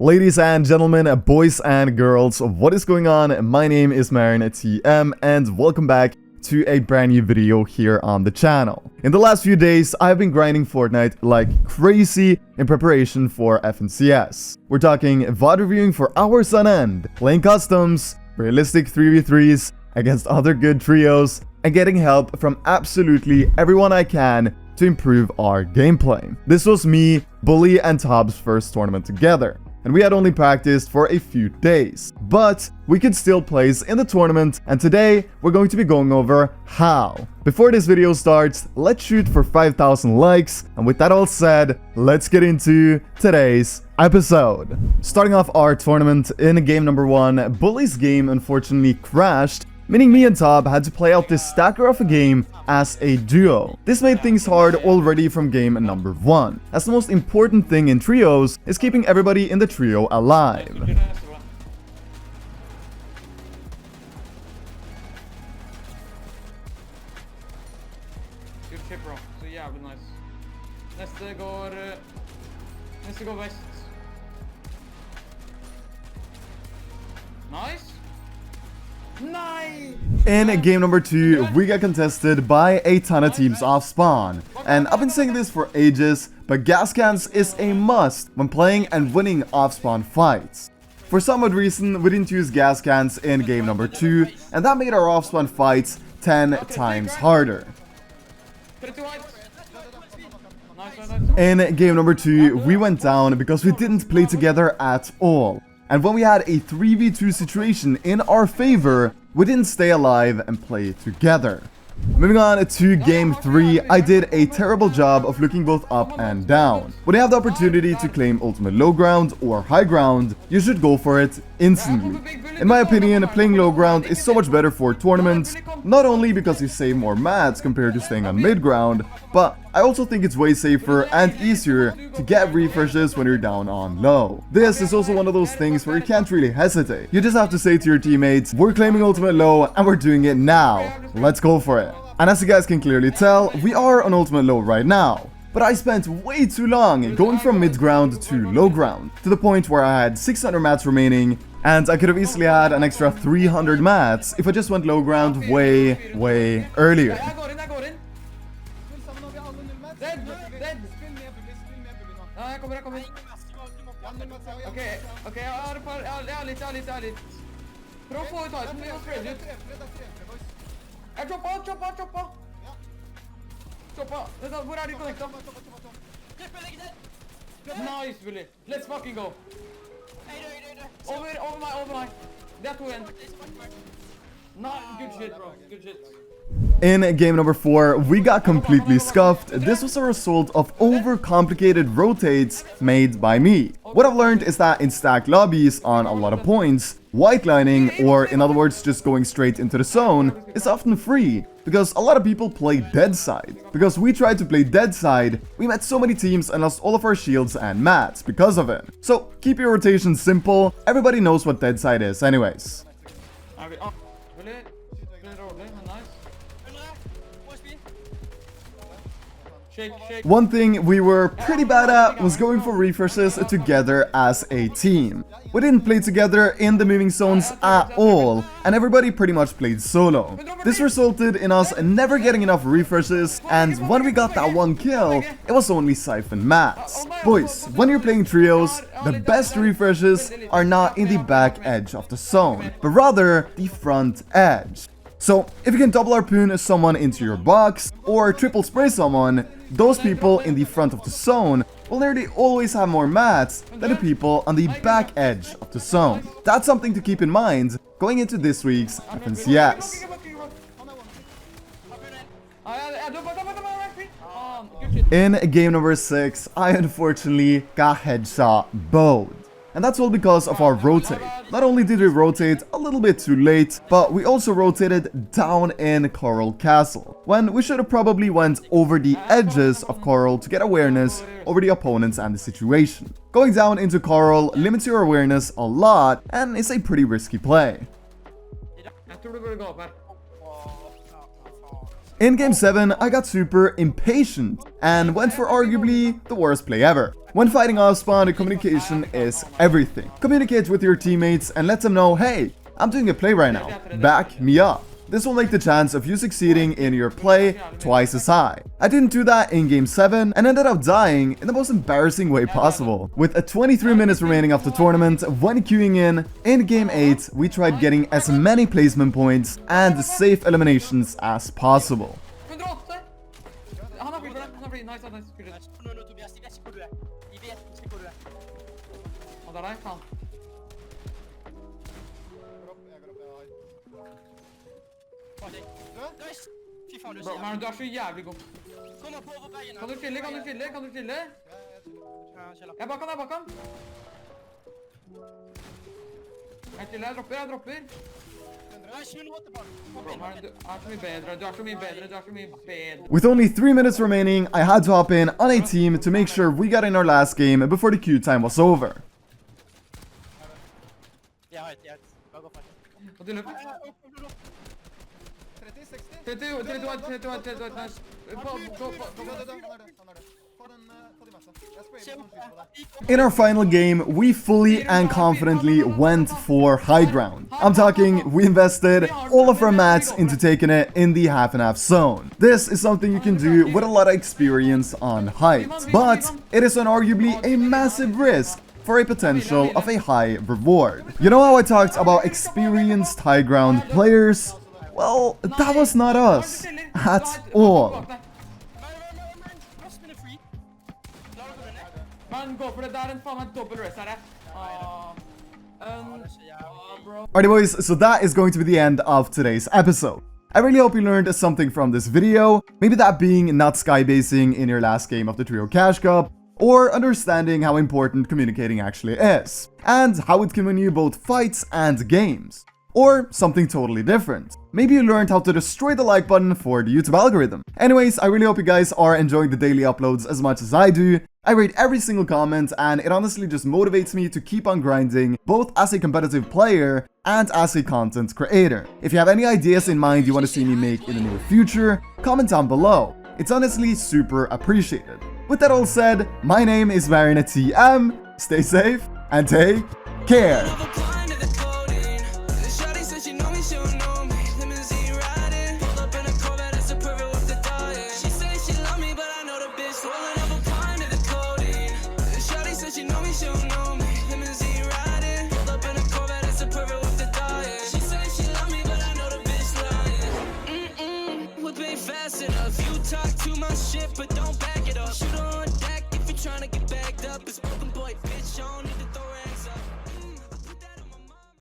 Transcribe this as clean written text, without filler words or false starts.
Ladies and gentlemen, boys and girls, what is going on? My name is M1K3 and welcome back to a brand new video here on the channel. In the last few days, I've been grinding Fortnite like crazy in preparation for FNCS. We're talking VOD reviewing for hours on end, playing customs, realistic 3v3s against other good trios, and getting help from absolutely everyone I can to improve our gameplay. This was me, Bully, and Tob's first tournament together, and we had only practiced for a few days, but we could still place in the tournament, and today we're going to be going over how. Before this video starts, let's shoot for 5,000 likes, and with that all said, let's get into today's episode. Starting off our tournament in game number 1, Bully's game unfortunately crashed, meaning me and Tob had to play out this stacker of a game as a duo. This made things hard already from game number 1, as the most important thing in trios is keeping everybody in the trio alive. Good shit, bro. Så jävligt nice. Neste går vest. Nice. Nice! In game number 2, we got contested by a ton of teams off spawn. And I've been saying this for ages, but gas cans is a must when playing and winning off spawn fights. For some odd reason, we didn't use gas cans in game number 2, and that made our off spawn fights 10 times harder. In game number 2, we went down because we didn't play together at all. And when we had a 3v2 situation in our favor, we didn't stay alive and play together. Moving on to game 3, I did a terrible job of looking both up and down. When you have the opportunity to claim ultimate low ground or high ground, you should go for it instantly. In my opinion, playing low ground is so much better for tournaments, not only because you save more mats compared to staying on mid ground, but I also think it's way safer and easier to get refreshes when you're down on low. This is also one of those things where you can't really hesitate. You just have to say to your teammates, we're claiming ultimate low and we're doing it now. Let's go for it. And as you guys can clearly tell, we are on ultimate low right now. But I spent way too long going from mid ground to low ground, to the point where I had 600 mats remaining, and I could have easily had an extra 300 mats if I just went low ground way earlier. Okay, ærlig. Prøv å få ut item, vi må spread ut. Choppa. Hvor er de connecta? Nice, Billy. Let's fucking go. Over meg. Det er 2-1. Nice, good shit, bro. Good shit. In game number 4, we got completely scuffed. This was a result of overcomplicated rotates made by me. What I've learned is that in stacked lobbies on a lot of points, white lining, or in other words just going straight into the zone, is often free, because a lot of people play dead side. Because we tried to play dead side, we met so many teams and lost all of our shields and mats because of it. So keep your rotation simple, everybody knows what dead side is anyways. One thing we were pretty bad at was going for refreshes together as a team. We didn't play together in the moving zones at all, and everybody pretty much played solo. This resulted in us never getting enough refreshes, and when we got that one kill, it was only siphon mats. Boys, when you're playing trios, the best refreshes are not in the back edge of the zone, but rather the front edge. So, if you can double harpoon someone into your box, or triple spray someone, those people in the front of the zone will nearly always have more mats than the people on the back edge of the zone. That's something to keep in mind going into this week's FNCS. In game number 6, I unfortunately got headshot bowed. And that's all because of our rotate. Not only did we rotate a little bit too late, but we also rotated down in Coral Castle, when we should have probably went over the edges of Coral to get awareness over the opponents and the situation. Going down into Coral limits your awareness a lot and is a pretty risky play. In Game 7, I got super impatient and went for arguably the worst play ever. When fighting off-spawn, communication is everything. Communicate with your teammates and let them know, hey, I'm doing a play right now, back me up. This will make the chance of you succeeding in your play twice as high. I didn't do that in Game 7 and ended up dying in the most embarrassing way possible. With 23 minutes remaining of the tournament, when queuing in Game 8, we tried getting as many placement points and safe eliminations as possible. 108. Han har free. Nice. Good shit. Han der, faen. Bro, man, du er så jævlig god. Kan du chille? Jeg bak han. Jeg chiller, jeg dropper. Bro, man, du er så mye bedre. With only 3 minutes remaining, I had to hop in on a team to make sure we got in our last game before the queue time was over. Og du løper. 31, nice. In our final game, we fully and confidently went for high ground. I'm talking, we invested all of our mats into taking it in the half-and-half zone. This is something you can do with a lot of experience on height, but it is unarguably a massive risk for a potential of a high reward. You know how I talked about experienced high ground players? Well, that was not us at all. Man, gå for det der, en faen meg dobbel race her. Bro. Alrighty boys, so that is going to be the end of today's episode. I really hope you learned something from this video, maybe that being not skybasing in your last game of the Trio Cash Cup, or understanding how important communicating actually is, and how it can win you both fights and games. Or something totally different. Maybe you learned how to destroy the like button for the YouTube algorithm. Anyways, I really hope you guys are enjoying the daily uploads as much as I do. I read every single comment and it honestly just motivates me to keep on grinding, both as a competitive player and as a content creator. If you have any ideas in mind you want to see me make in the near future, comment down below. It's honestly super appreciated. With that all said, my name is M1K3 Editz. Stay safe and take care.